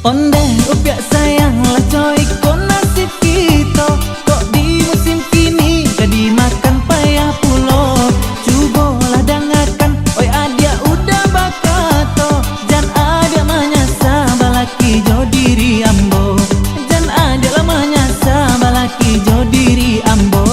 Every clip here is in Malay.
Onde upiak sayang lah coy, kok nasib kita kok di musim kini gak dimakan payah pulo. Cubolah dangakan, oi adia udah bakato, jan adia manyasa balaki jo diri ambo, jan adia lah manyasa balaki jo diri ambo.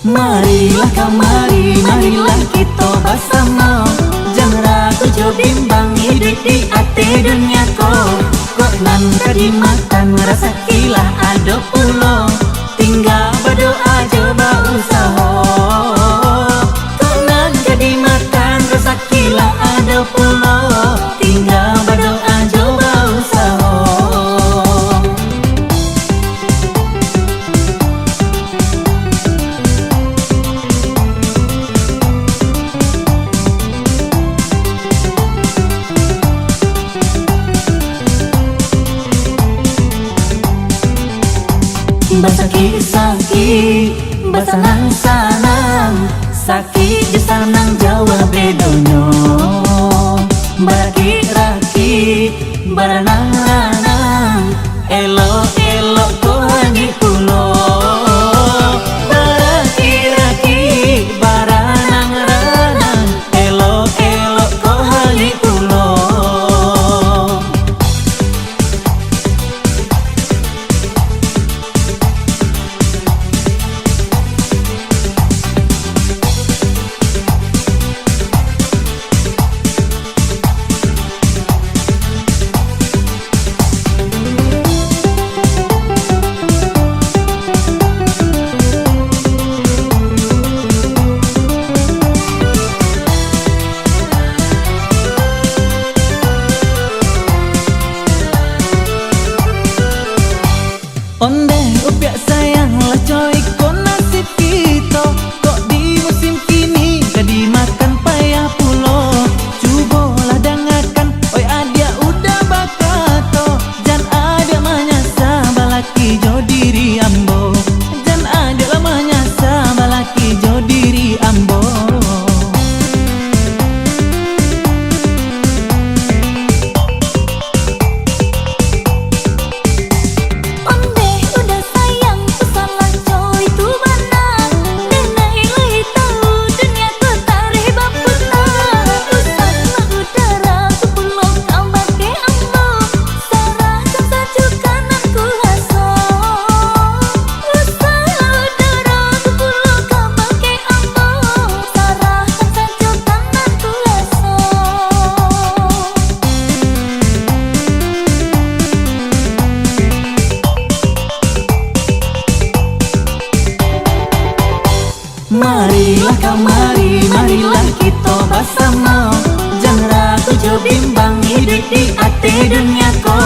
Marilah kamari, marilah kita bersama, jangan ragu jo bimbang hidup di ate dunia ko. Kok nan tadi makan rasa kilah ada pulo, tinggal berdoa coba usaha. Kok nan tadi makan rasa kilah ada pulo, tinggal berdoa coba usaha. Basaki sakit, basanang sanang, sakit di sanang Jawa bedonyo. Barakit rakit, baranang ranang, elok elok ko hangi pulo. Barakit rakit, baranang ranang, elok elok ko hangi pulo. Onde upiak sayang lah coy, kok nasib kita kok di musim kini gak dimakan payah pulo. Cubolah dangakan, oi adia udah bakato, jan adia manyasa balaki jo diri ambo, jan adia lah manyasa balaki jo diri ambo. Marilah kamari, marilah kita bersama, jangan ragu jo bimbang hidup di ate dunia ko.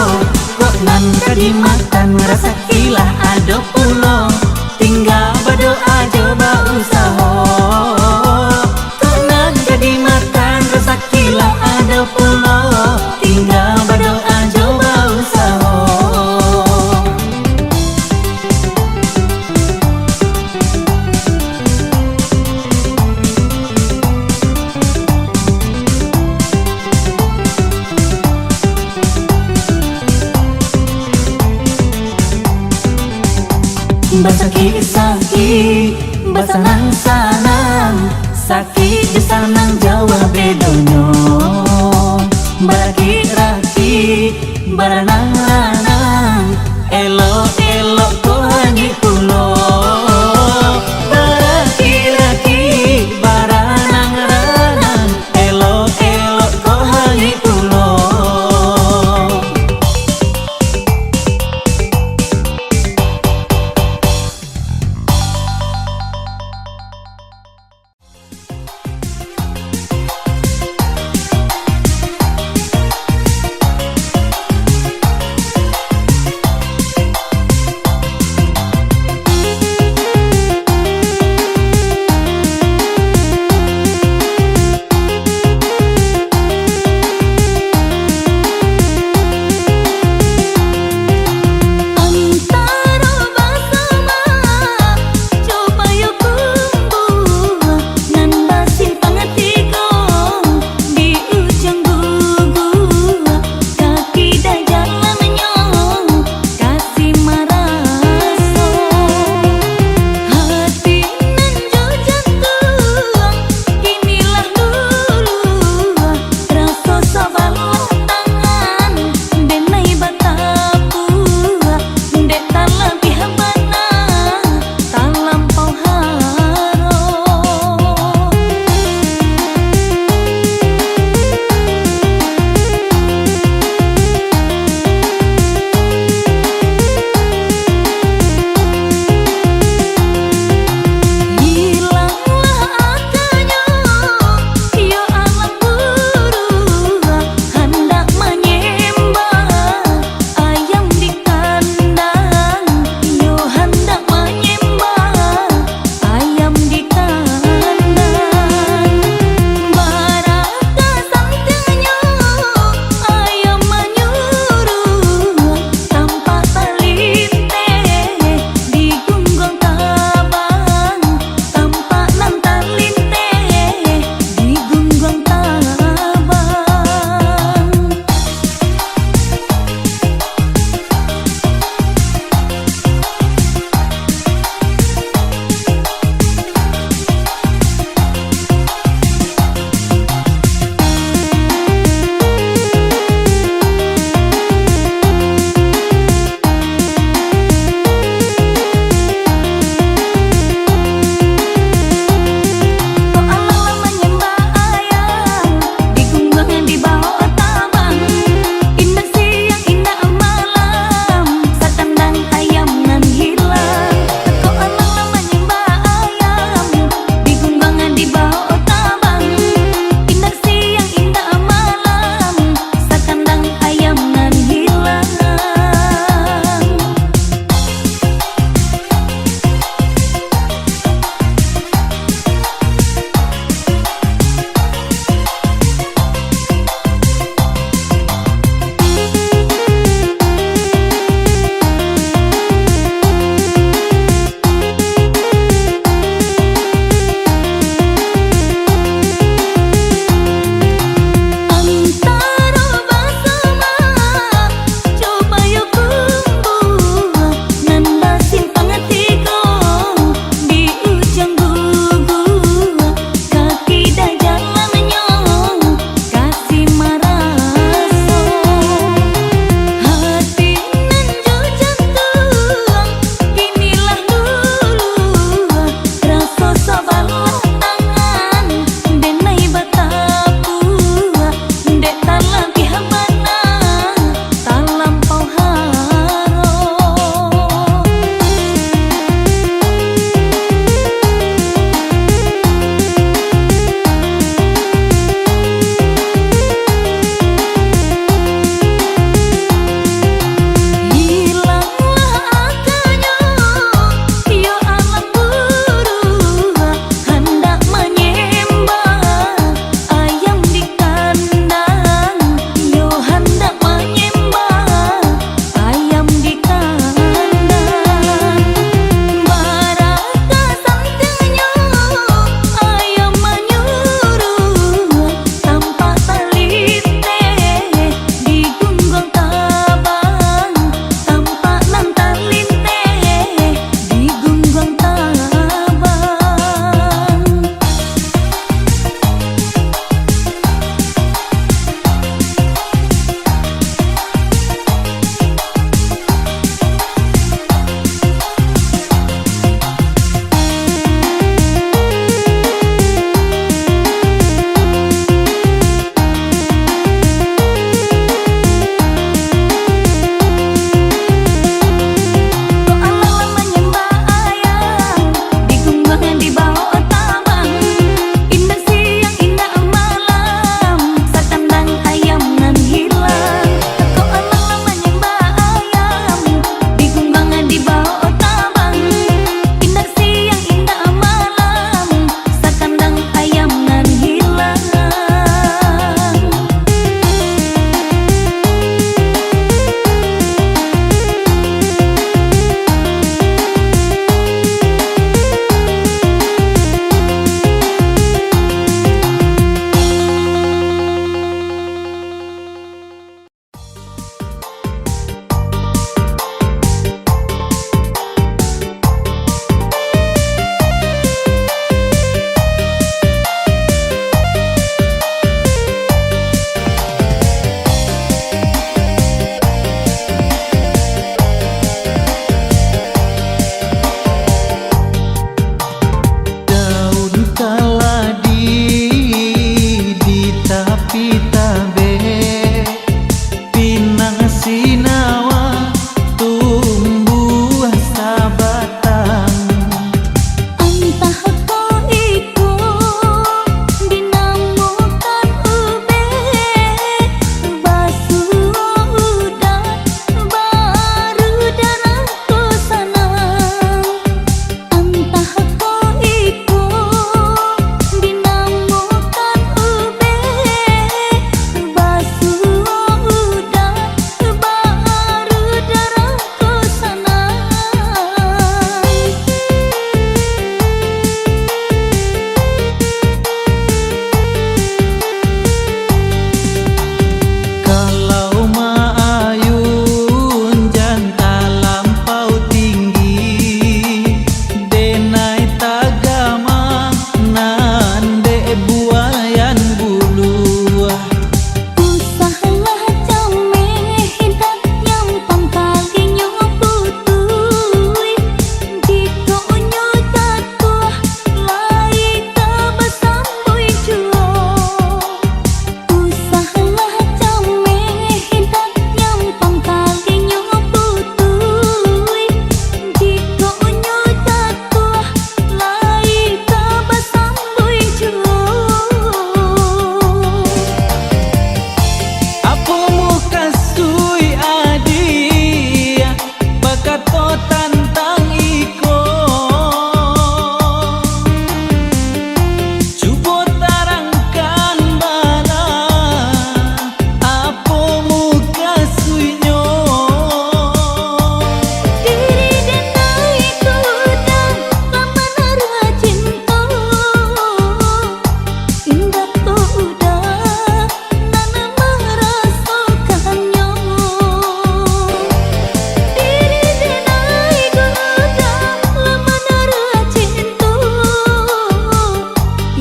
Kok nan tadi makan rasa kilah ada pulo, tinggal berdoa coba usaha. Kok nan tadi makan rasa kilah ada pulo, tinggal berdoa coba usaha. Basaki sakit, basanang sanang, sakit di sanang Jawa bedonyo. Barakit rakit, baranang ranang, elok elok ko hangi pulo. Barakit rakit, baranang ranang, elok elok ko hangi pulo. sinawa tumbuh sabatang. Entah kau ikut dinamukan ube basuh udah baru darahku sanang. Entah kau ikut dinamukan ube basuh udah baru darahku sanang. Kalau maayun janta lampau tinggi, denai tagama nande buayan bulu. Usahlah jame hidat yang pangkalinyo putui. Jika unyo jatuh lai kabasambui juo. Usahlah jame hidat yang pangkalinyo putui. Jika unyo jatuh lai kabasambui juo. Apo muka sui adia bakato tantang iko. Cubo tarangkan bala apo muka suinyo. Diri denai kuda lama nara cinta. Indah kuda nana merasakannya. Diri denai kuda lama nara cinta.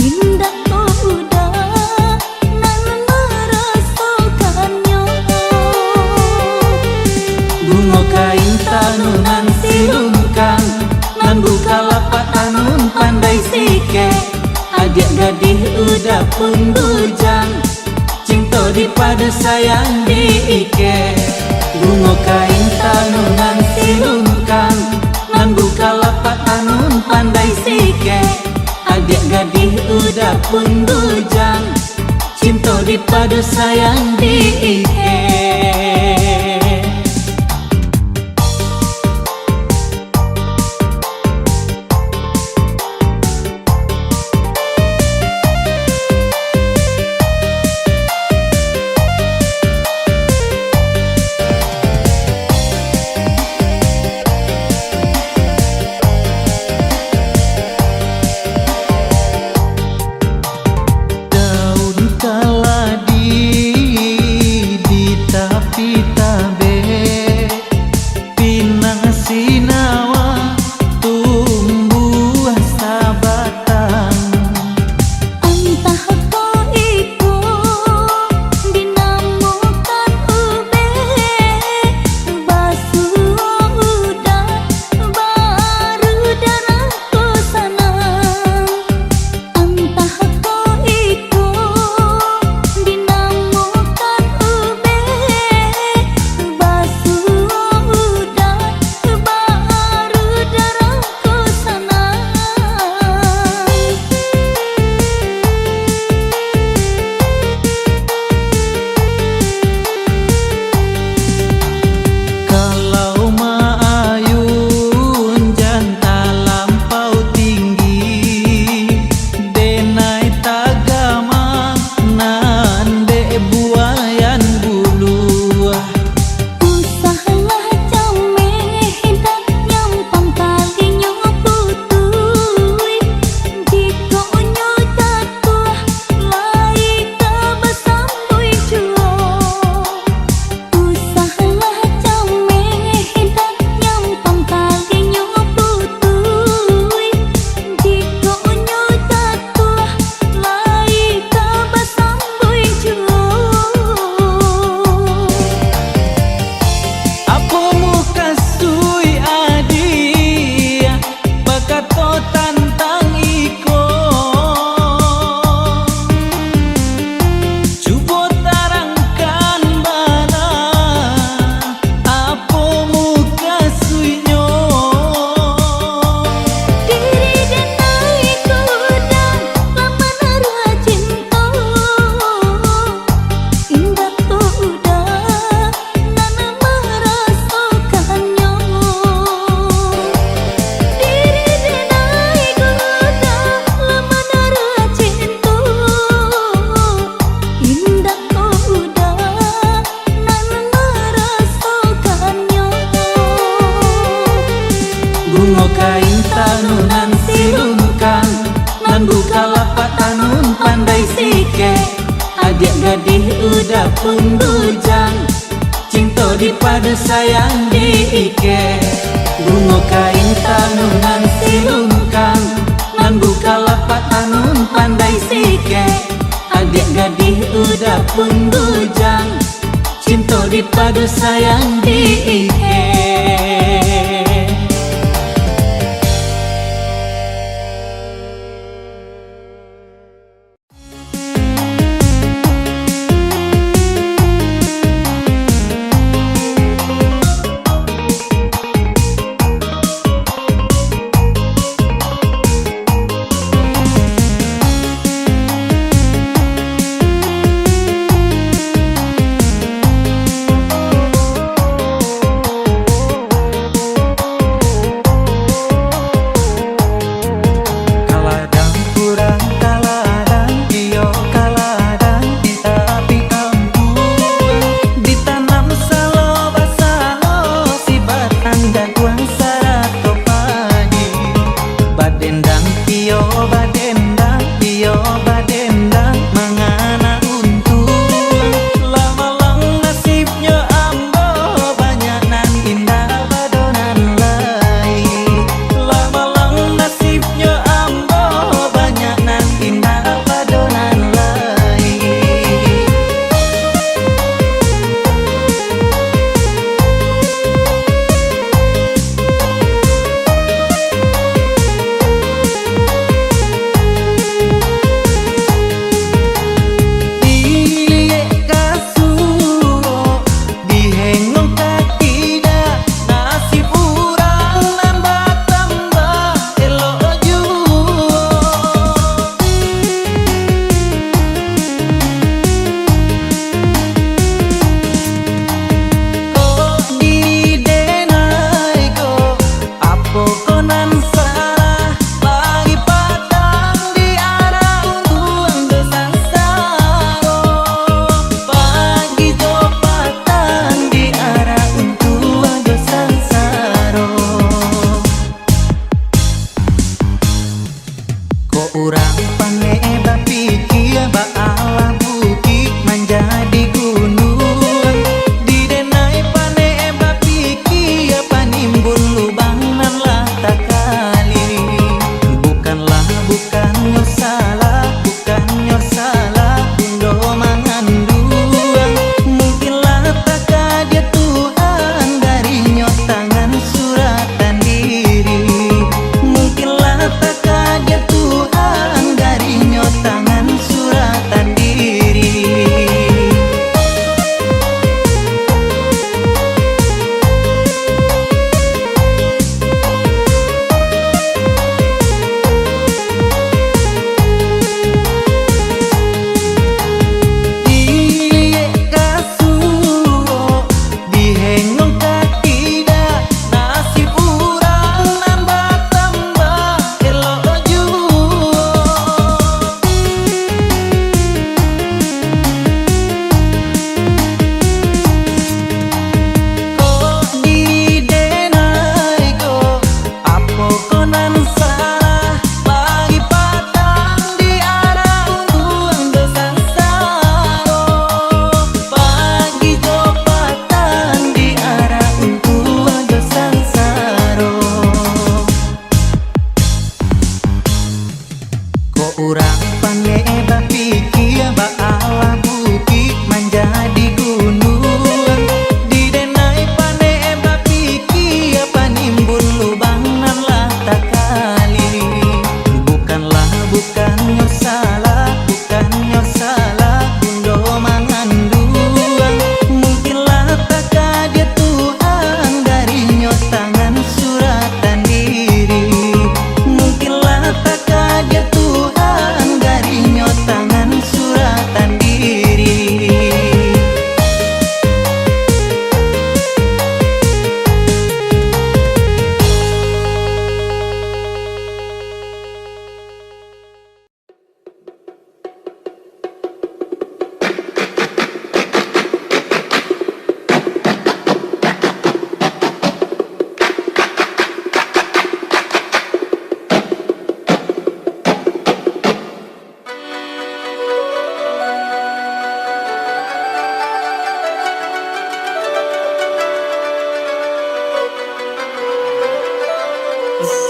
Indah kuda nana merasakannya. Bungo kain tanunan silungkang nan buka lapak tanun pandai sike. Adik gadih udah pun bujang, cinta dipadu sayang diike. Bungo kain tanunan silungkang nan buka lapak tanun pandai sike. Adik gadih udah pun bujang, cinta dipadu sayang diike. Daun kaladi di gadih udah pun bujang, cinta dipadu sayang diike. Bunga kain tanungan silungkang, nan buka lapak anun pandai sike. Adik gadih udah pun bujang, cinta dipadu sayang diike.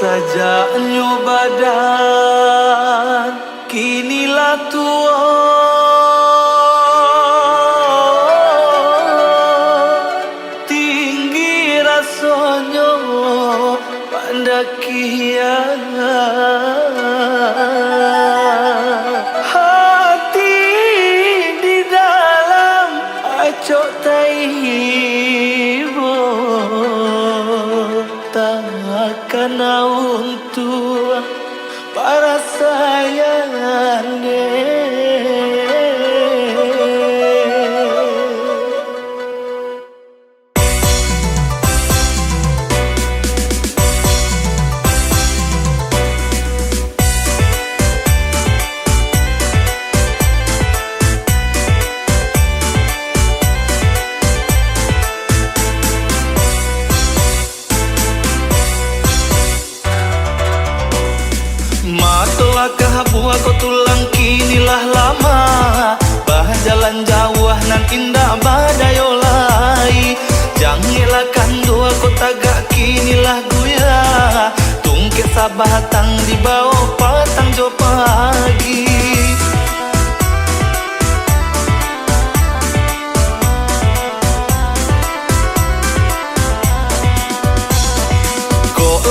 sajaknya badan kinilah tua, tinggi rasanya pandakian. Hati di dalam acok taibo takkan untuk para sayangnya. Matolakah buah kau tulang kinilah lama, bah jalan jauh nan indah badayolai. Jangilakan dua kau tagak kinilah guya, tungkit sabatang di bawah patang jo pagi.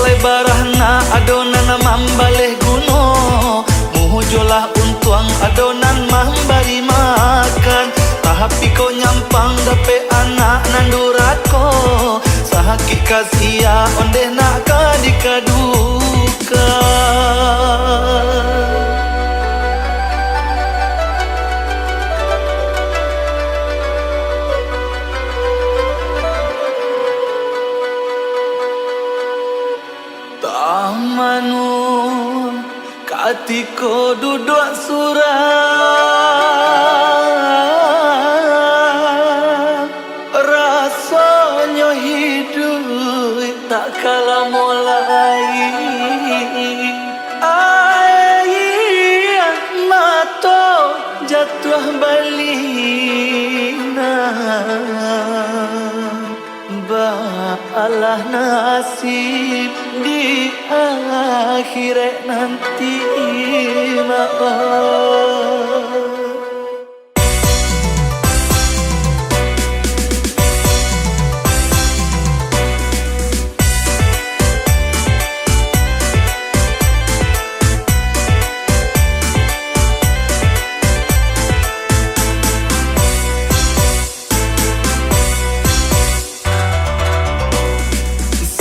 Lebarahna adonan mambaleh guno, mujolah untuang adonan mambari makan. Tapi kau nyampang dape anak nandurako, sahaki kasia onde nak kadikaduka. Tamanun katiko duduk surang, rasanya hidup tak kalah mulai. Air mata jatuh balina, balah nasib di akhirat nanti maaf.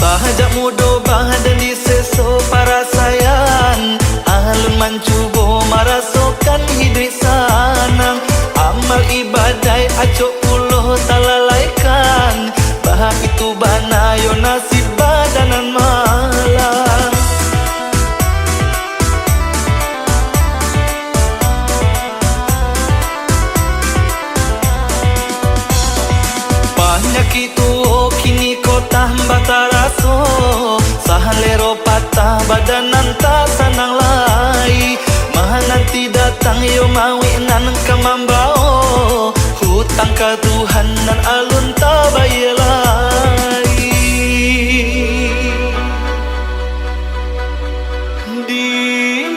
Sahajak mudo badan di seso para sayang, alun mancubo marasokan hidup sanang. Amal ibadai acok puluh talalaikan, bah itu banayo nasib badanan malang. Banyak itu kini kau tambah taraso, sahalero patah badanan tak sanang lai. Maha nanti datang yo mawinan kamambao, hutang ka Tuhan nan alun tak bayar lai. Di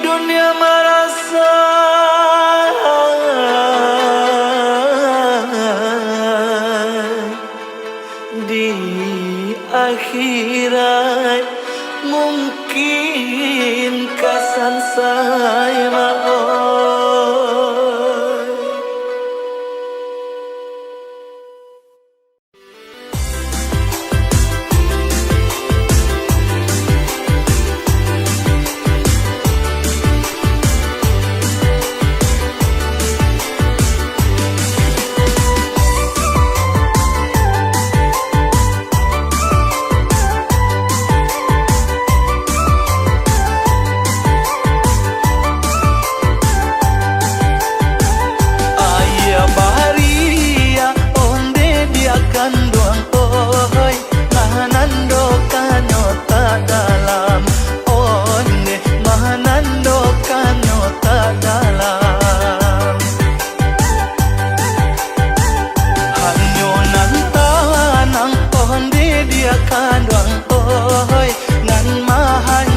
dunia merasa di akhirat mungkin kasan saya maaf. Dia kandang oi nan mahan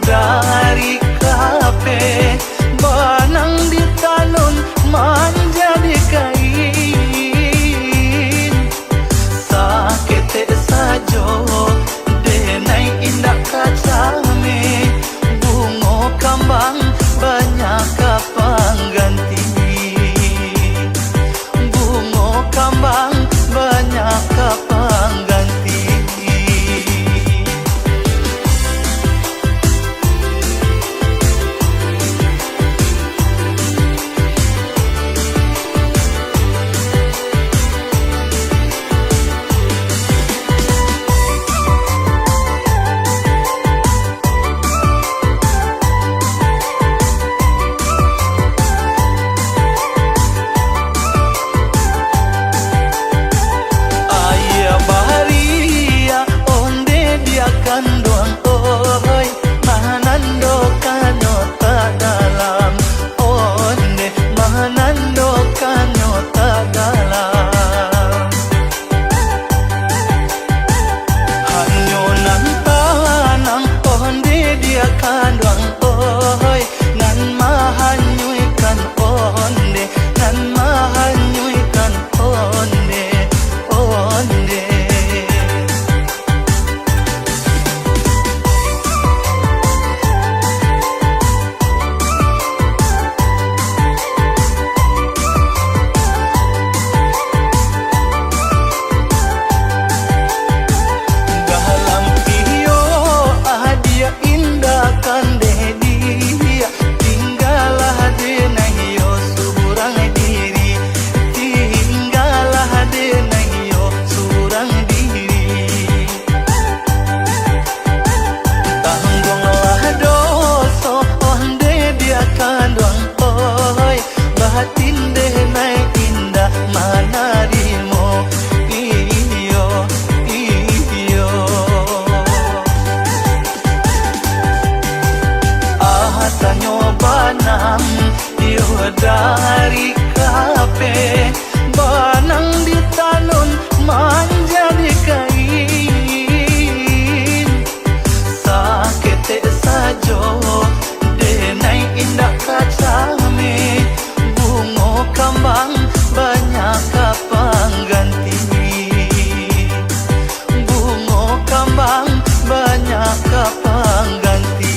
dari kape banang ditanun menjadi kain sakete sajo denai indah kacame bungo kambang banyak kapang ganti bungo kambang banyak kapang ganti. Kanduang oi mahanando kanyota dalam onde mahanando kanyota dalam hanyo nan tanang onde dia kanduang oi nan mahanyui kan onde nan mahanyui kan onde onde. Dari kape banang ditanun menjadi kain sakete sajo denai indah kacame bungo kambang banyak kapang ganti bungo kambang banyak kapang ganti.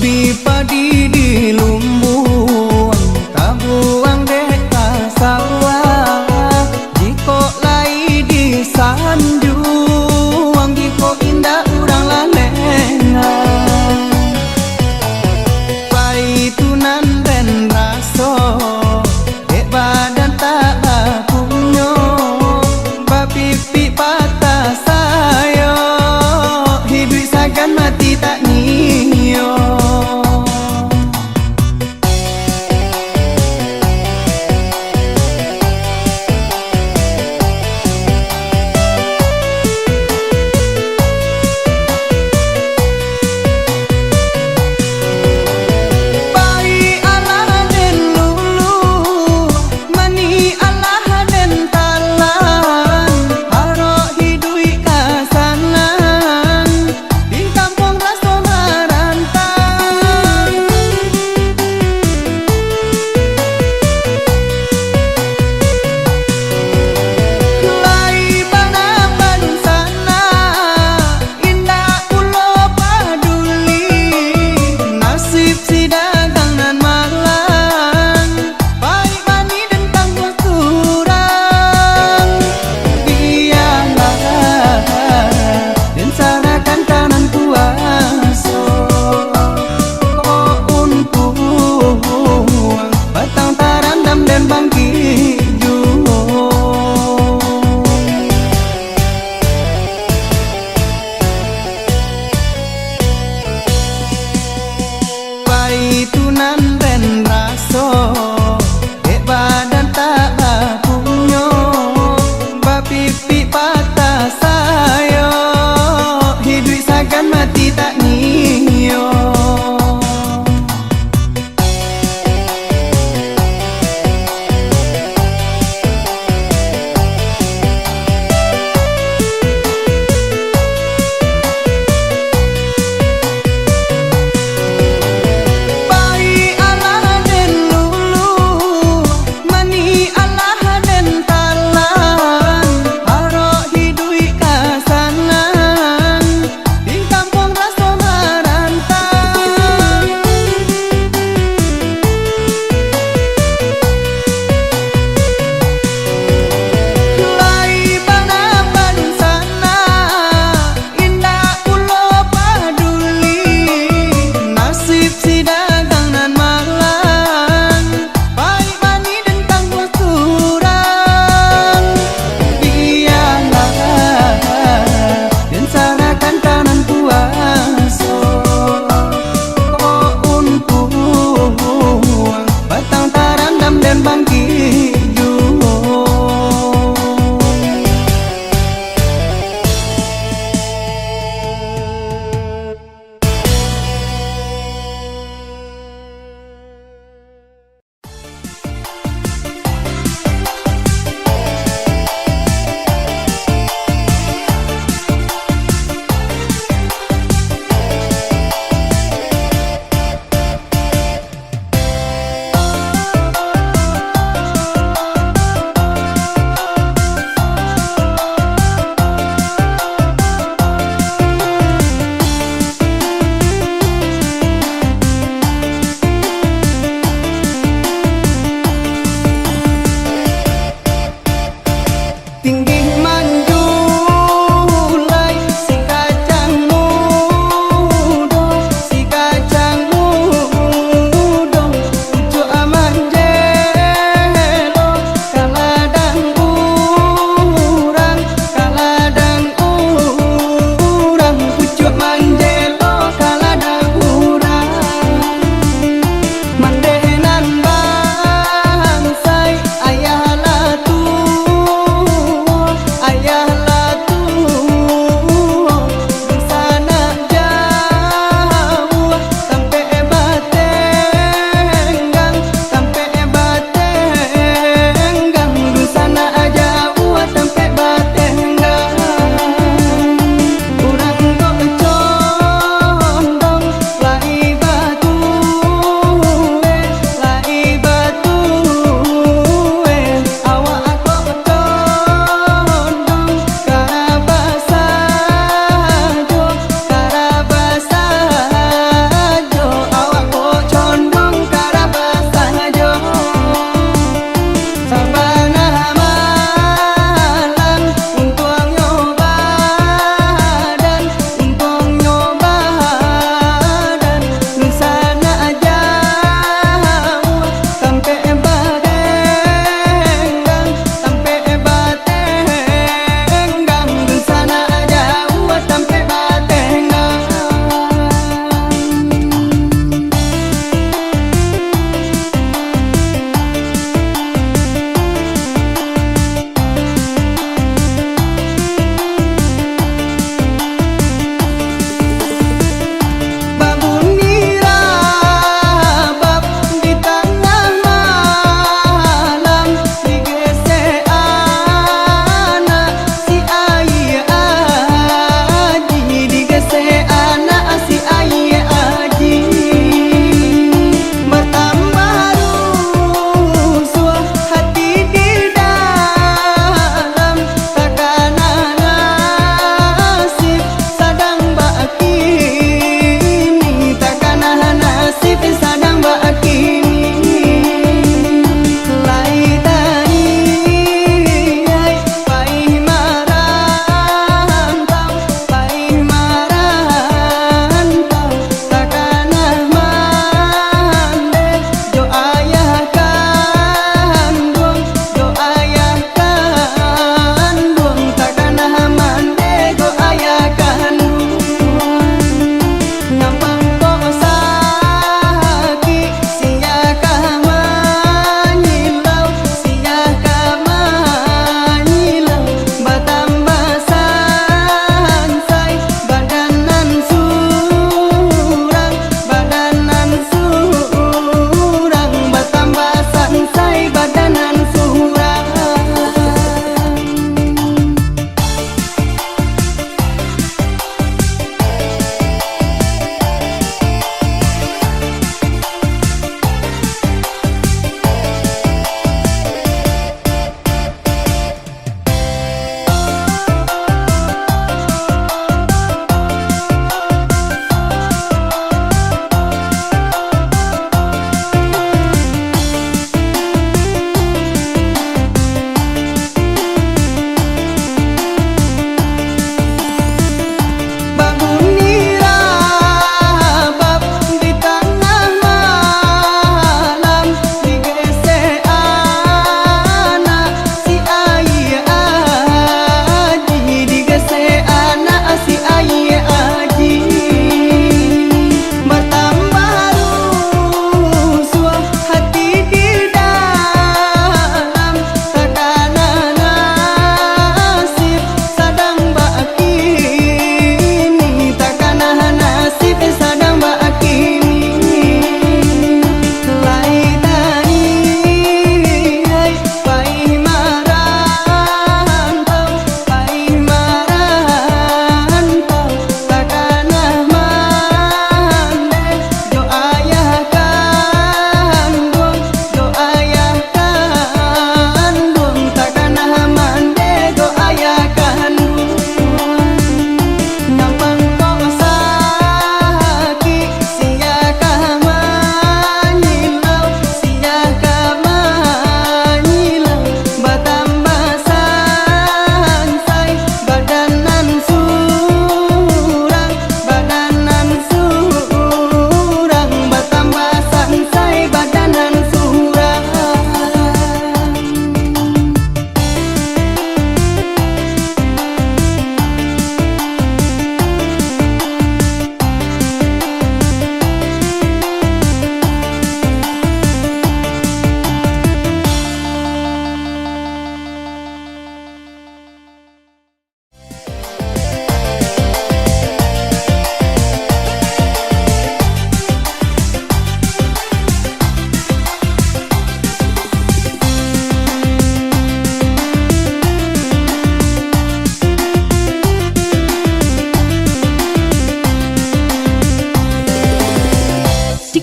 Babi padi di lumbung, tabuang deka sawah. Jiko lai di sanjung, jiko indah urang lalengan. Paitunan dan raso, dek badan tak bakunyo. Bapipi patah sayo, hidup sagan mati tak nio.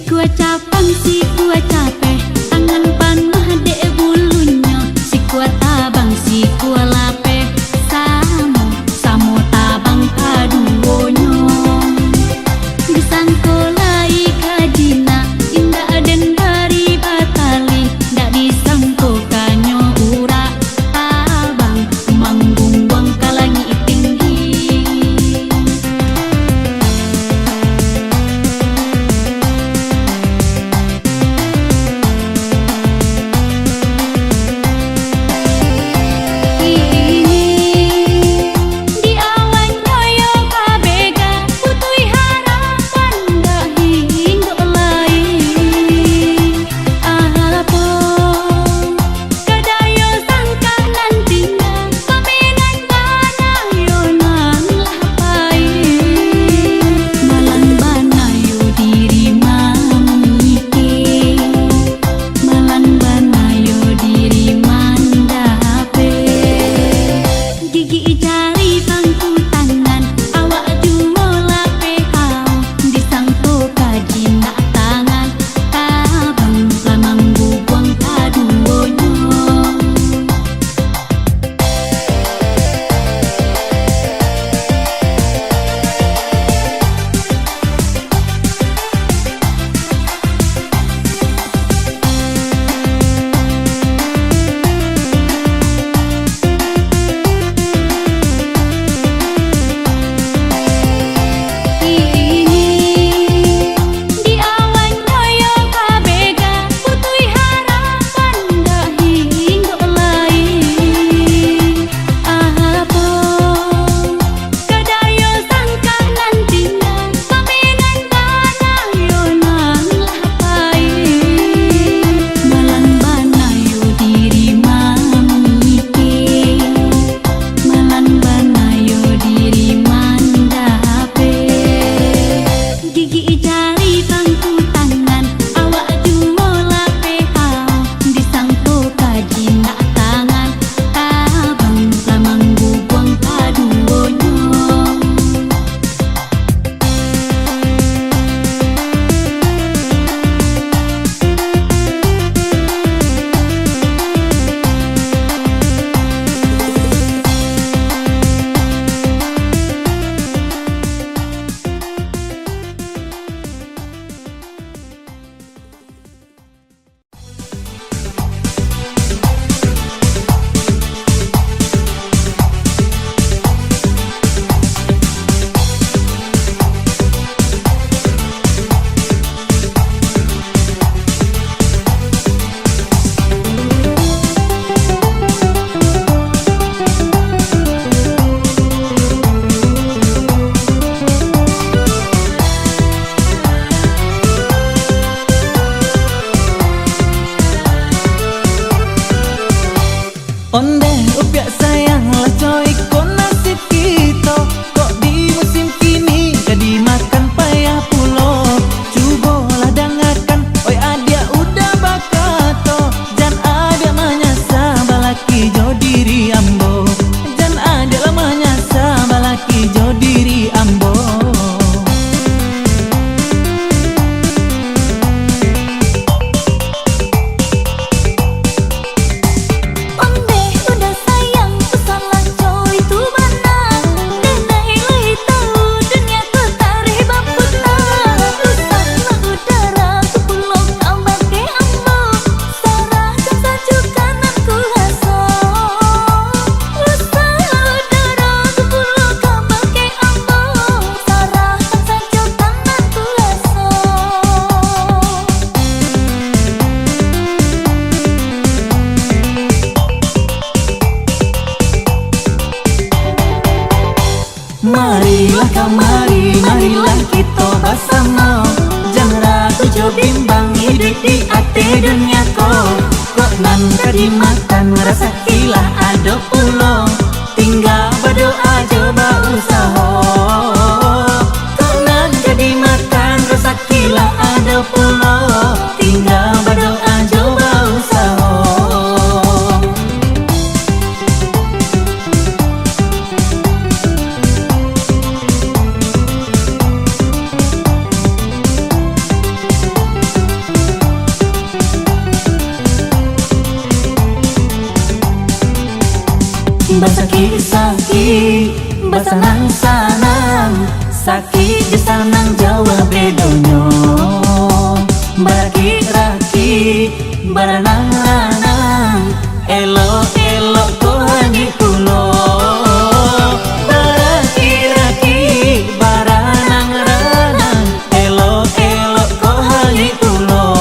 gua capang si gua capek, tangan panah dek bulunya. Si gua tabang si gua lape, samo samo tabang kaduonyo. Disangkolai kadina, indah den dari batali, ndak disangkokanyo ura tabang manggung wang kalangi tinggi. Di awan nyoyo kabega, putui harapan dah hingga lain. Apa kadayo sangka nantinya, paminan banayo nan lapai. Malang banayo diri mamike, malang banayo diri mandape. Gigi jari bangku tangan, awak jumo lape hau. Disangko kaji nak tangan, tabang lamang bubuang kaduonyo. Di awan nyoyo kabega, putui harapan dah hingga lain. Apa kadayo sangka nantinya, paminan banayo nan lapai. Malang banayo diri mamike, malang banayo diri mandape. Gigi jari bangku tangan, awak jumo lape hau. Disangko kaji nak tangan, tabang lamang bubuang kaduonyo. Onde upiak sayang lah coy, kok nasib kita kok di musim kini jadi makan payah pulo. Cubolah dengarkan, oi adia udah bakato, jan adia manyasa balaki jo diri ambo, jan adia lah manyasa balaki jo diri ambo. Onde udah sayang pesanlah coy tu bana, denai lai tahu dunia ku tarih baputna. Usahlah udara ku pulau kambang ke ambo, sarah jasa jukan aku haso. Usahlah udara ku pulau kambang ke ambo, sarah jasa jukan aku haso. Marilah kamari, marilah kita bersama, jangan ragu jo bimbang hidup di ate dunia ko. Kok nan tadi makan rasa kilah ada pulo, tinggal berdoa coba usaha. Kok nan jadi makan rasa kilah ada pulo, tinggal berdoa coba usaha. Sakit-sakit basanang-sanang, sakit di sanang Jawa bedonyo. Barakit-rakit baranang-lanang, elok-elok ko hangi pulo. Barakit-rakit baranang-lanang, elok-elok ko hangi pulo.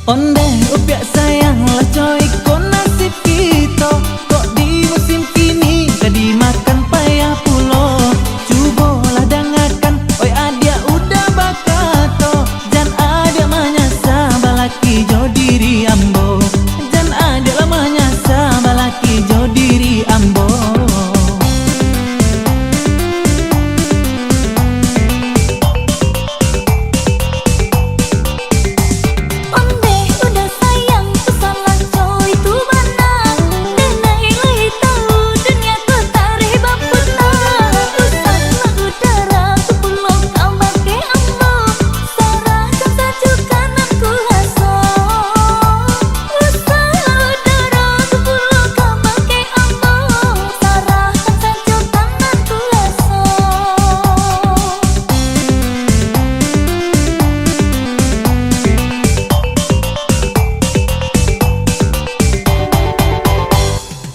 Onde upiak sayang lah coy, kok nasib kita kok di musim kini kadi makan payah pulo. Cubolah dengarkan, oi adia udah bakato, jan adia manyasa balaki jo diri ambo, jan adia lah manyasa balaki jo diri ambo.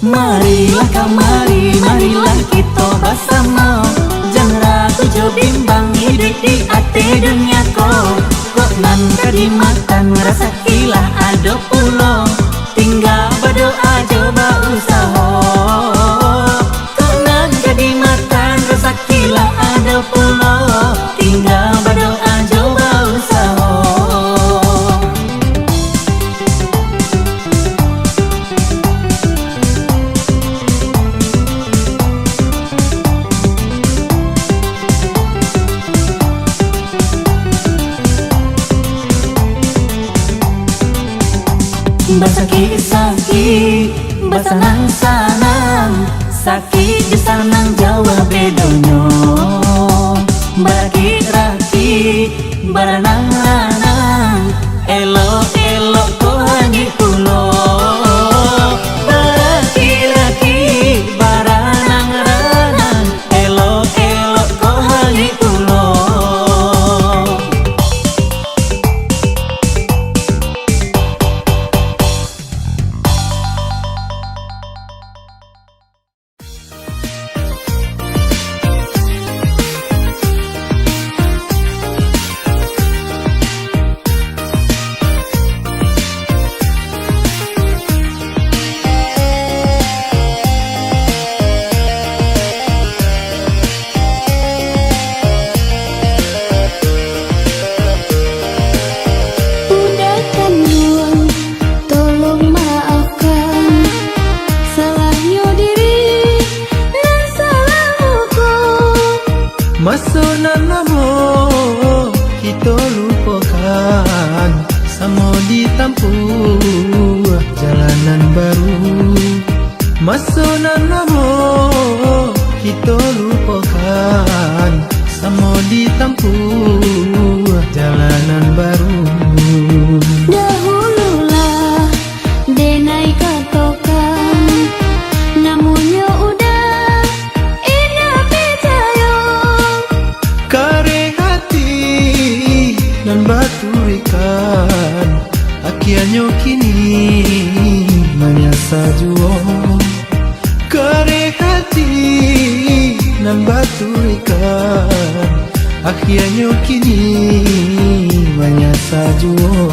Marilah kamari, marilah kita bersama, jangan ragu jo bimbang hidup di ate dunia ko. Kok nan kadi makan rasa kilah ada pulo, tinggal berdoa coba usaha. Kok nan kadi makan rasa kilah ada pulo, tinggal berdoa coba usaha. Basakit-sakit basanang-sanang, sakit di sanang Jawa bedonyo. Barakit-rakit baranang-lanang, elok-elok ko hangi pulo. Barakit-rakit baranang-lanang, elok-elok ko hangi pulo. Masonan namo kita lupakan, sama ditampuh jalanan baru. Masonan namo kita lupakan, sama ditampuh jalanan baru. Dahululah denai katokan, namunnya udah indah percaya. Kare hati dan batu ikan, akhirnya kini menyasa juo. Kare hati dan batu ikan, akhirnya kini menyasa juo.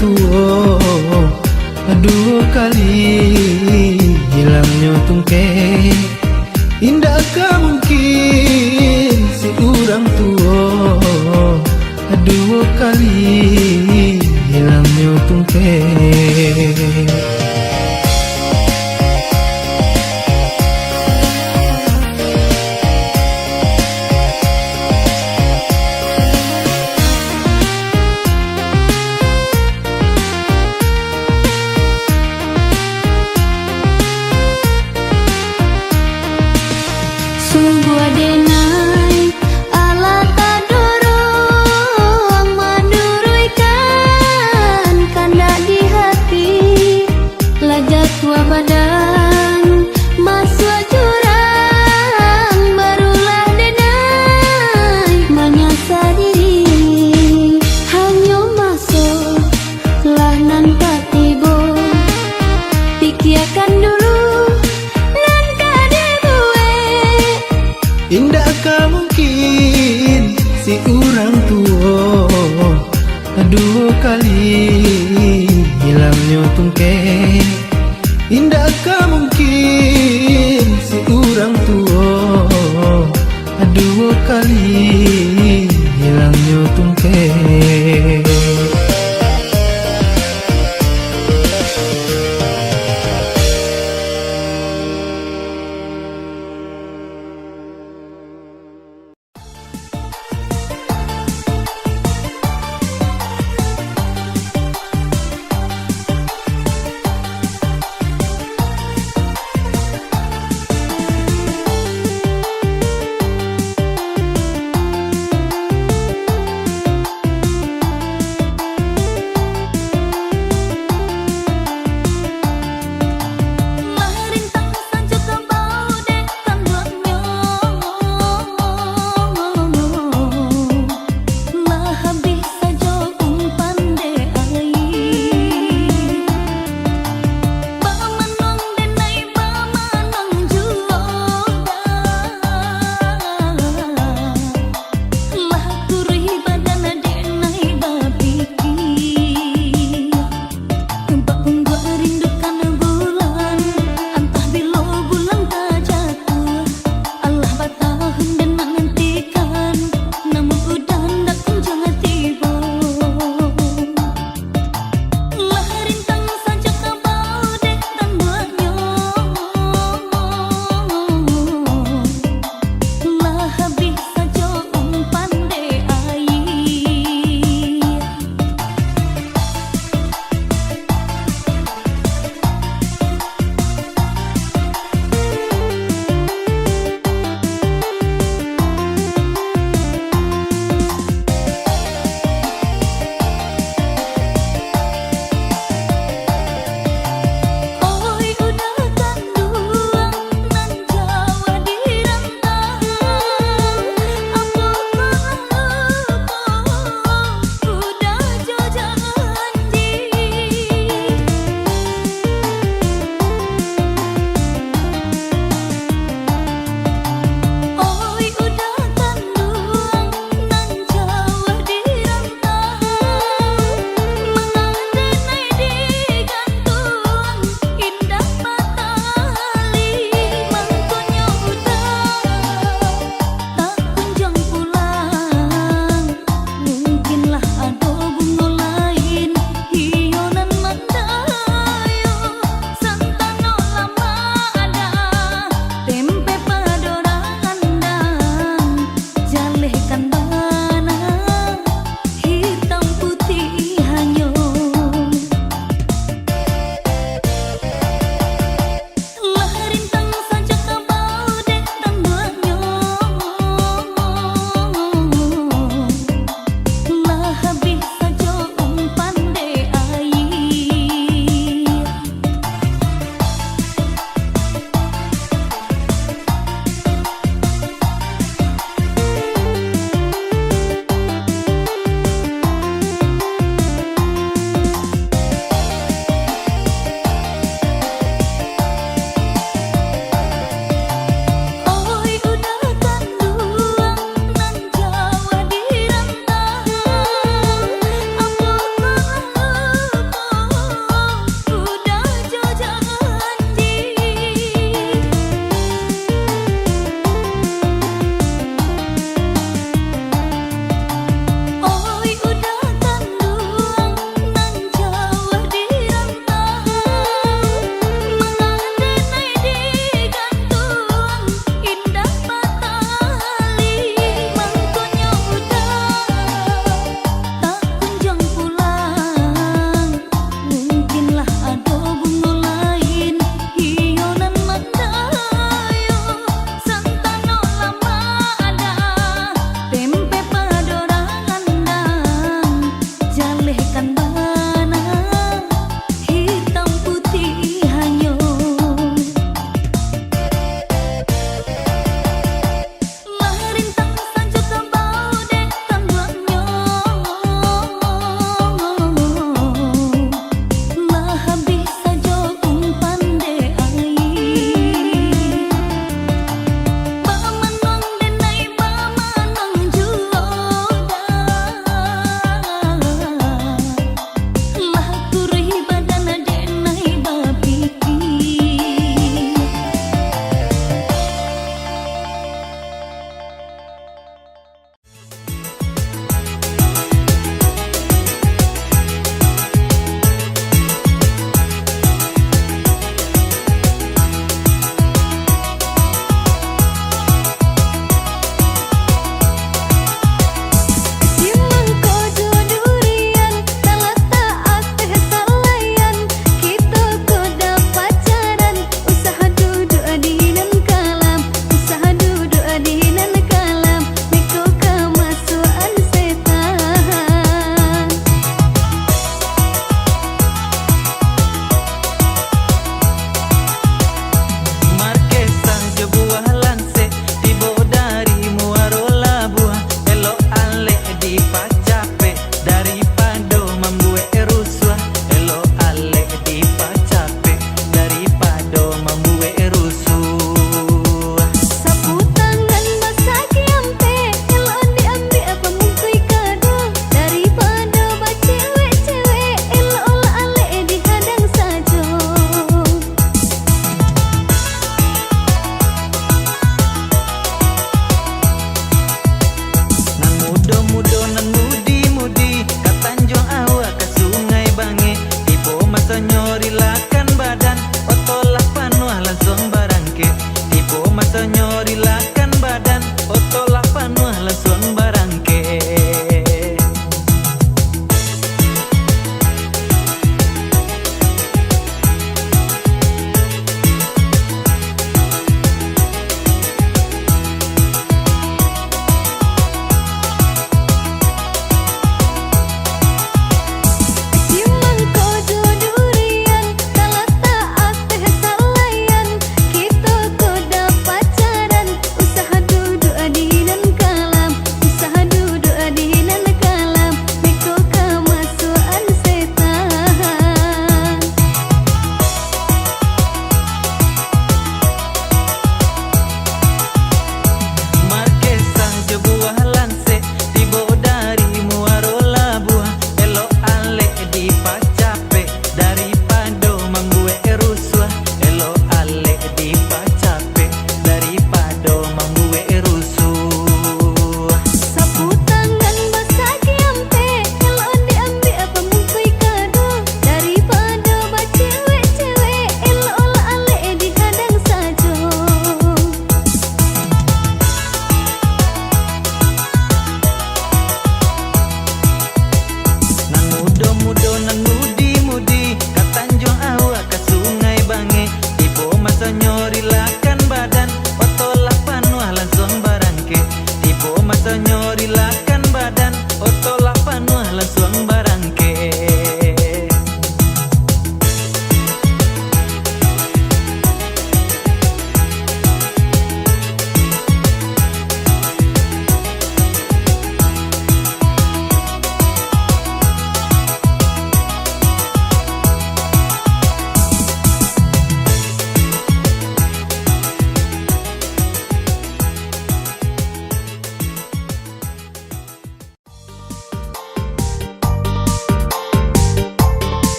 tua, dua kali hilangnya tungke. Indakkah mungkin si orang tua dua kali hilangnya tungke. Sungguh adenai ala tadoro maduruykan kanda di hati lajat tua badan masuk jurang barulah denai menyasa diri hanya masuk lah nan patibo pikirkan dulu. Indakkah mungkin si orang tua dua kali hilangnya tungke. Indakkah mungkin si orang tua dua kali hilangnya tungke.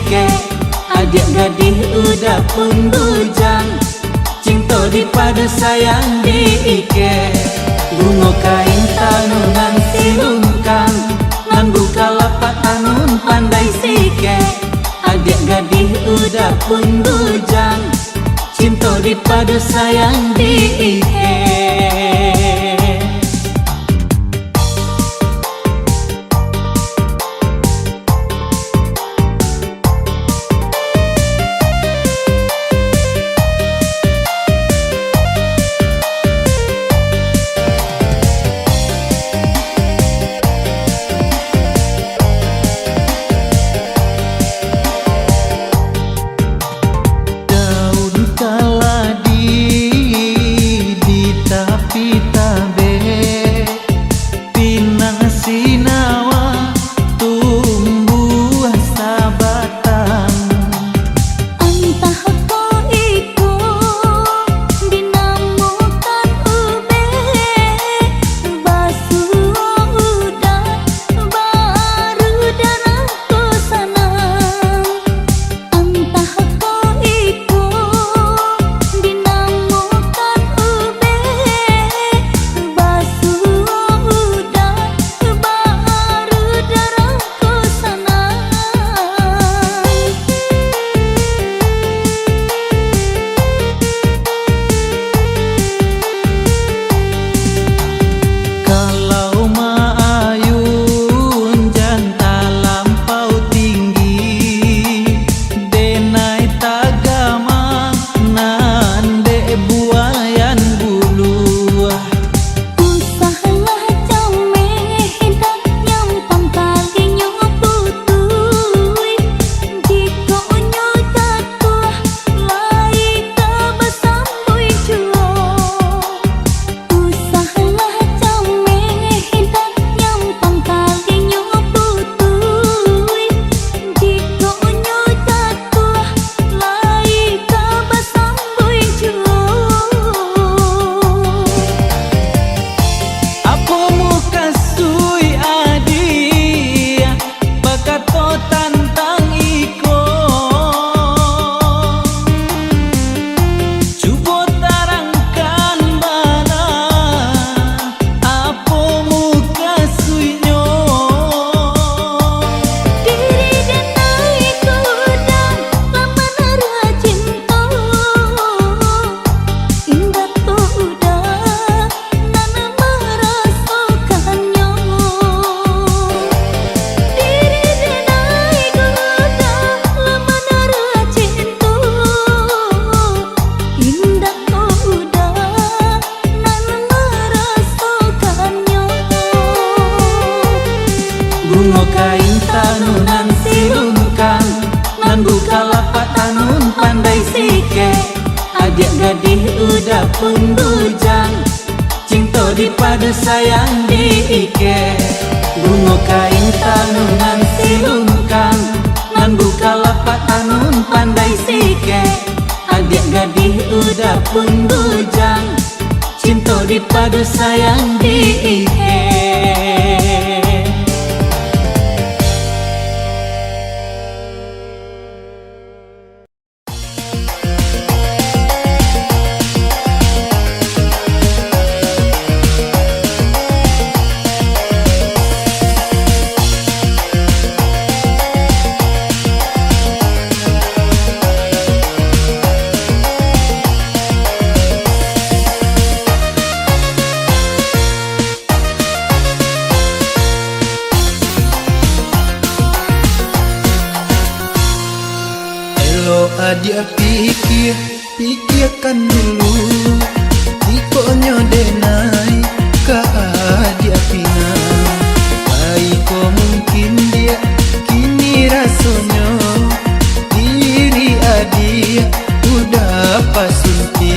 sike. Adik gadis udah pun bujang, cinta dipadu sayang diike. Bunga kain tanunan silungkang, nan buka lapak anun pandai sike. Adik gadis udah pun bujang, cinta dipadu sayang diike. Bunga kain tanunan silungkang, nan buka lapak anun pandai sike. Adik gadis udah pun bujang, cinta dipadu sayang diike. Bunga kain tanunan silungkang, nan buka lapak anun pandai sike. Adik gadis udah pun bujang, cinta dipadu sayang diike. Adik pikirkan dulu, tikonya denai ka adik pina. Baik ko mungkin dia kini rasanya diri adik udah pasunti.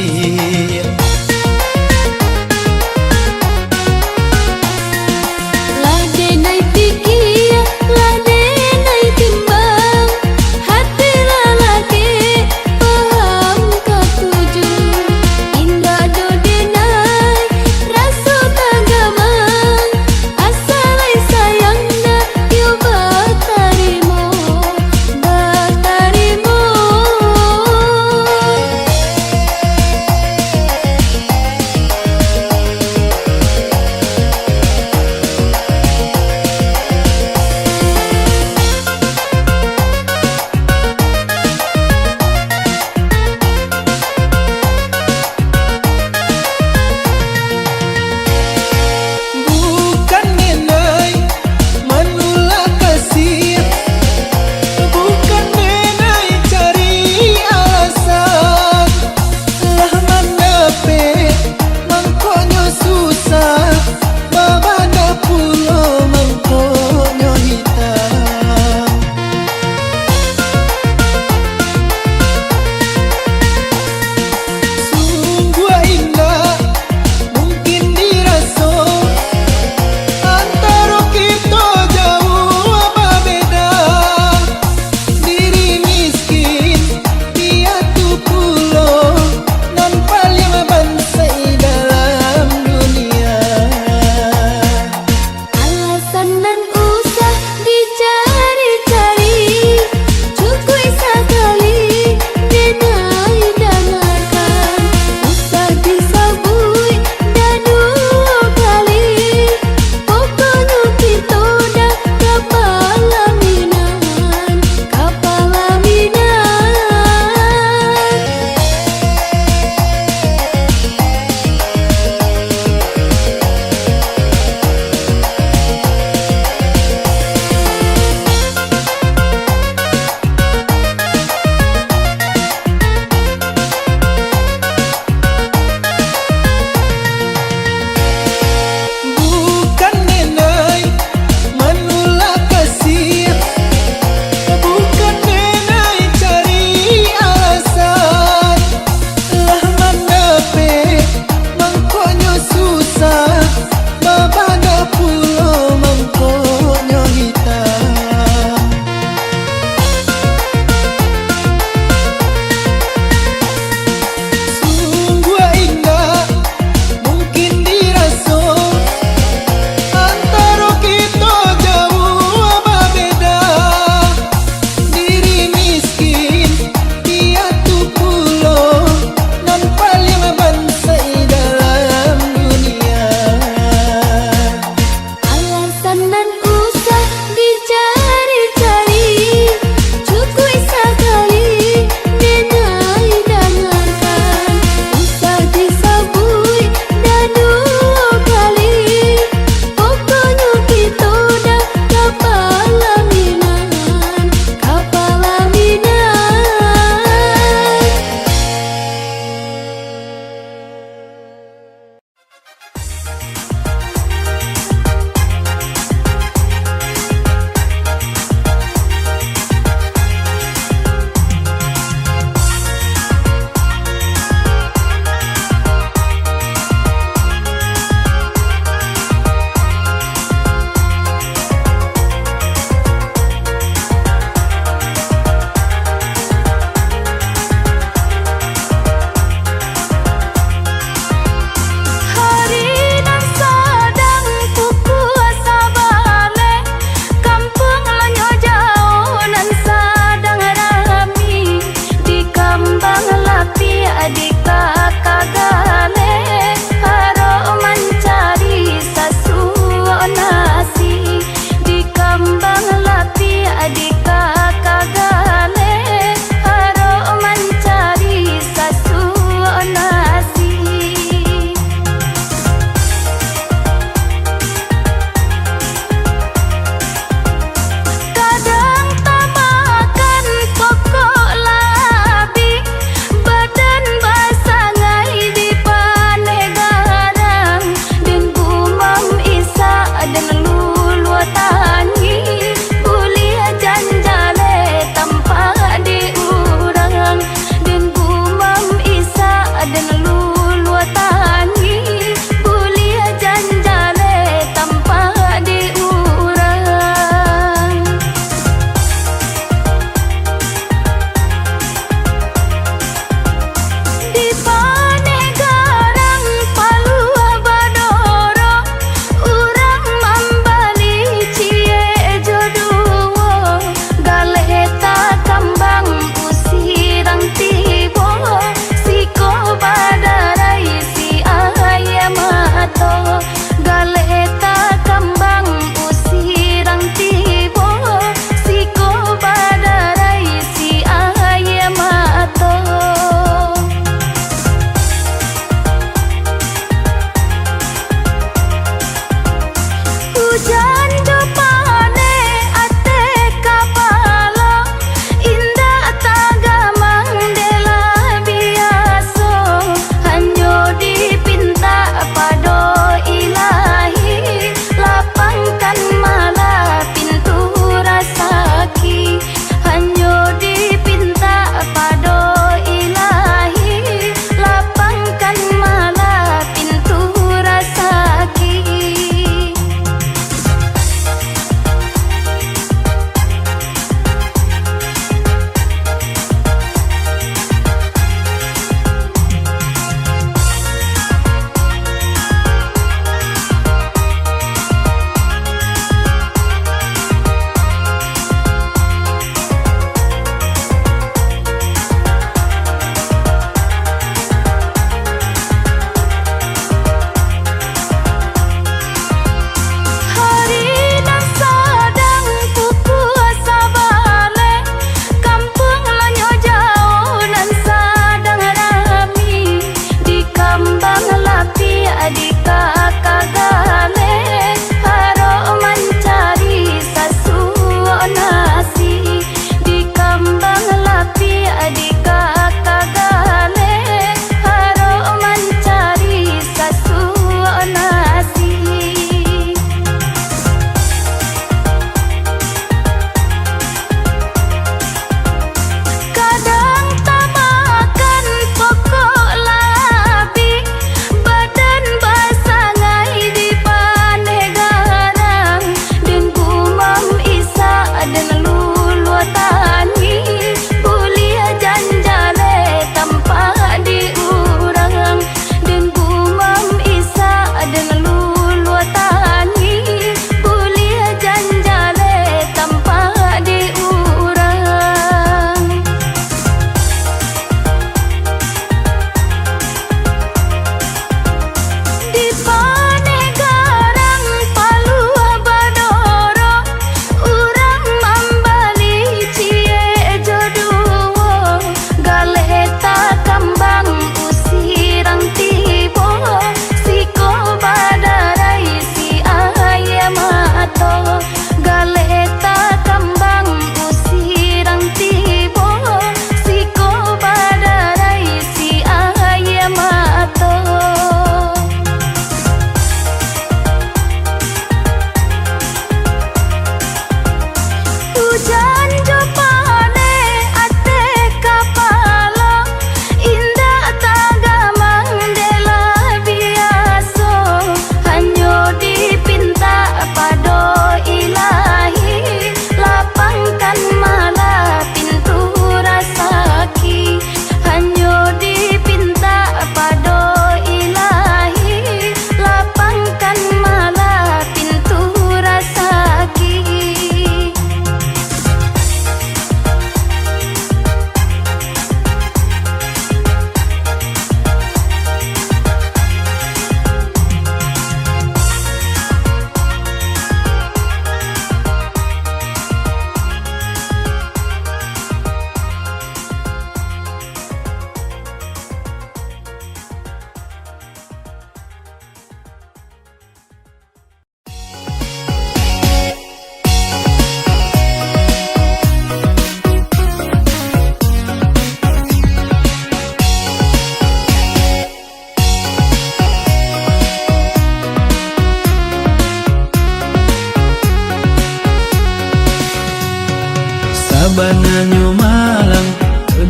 Sabananyo malang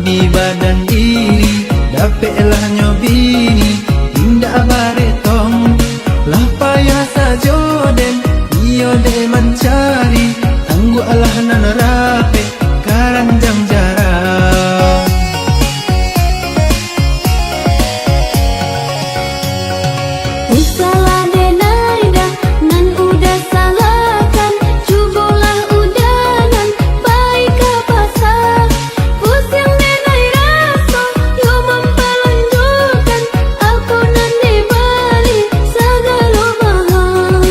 di badan diri, dapatlah nyo bini tindak baretong. Lah payah sajo den iyo de mencari, tangguh alah nan rape karanjang jarak. Salah denai dah nan udah salahkan, cubolah udanan baik apa sah. Pusing denai rasa yo memperlanjutkan, aku nan dibalik segala mahal.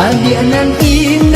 Adik nan ini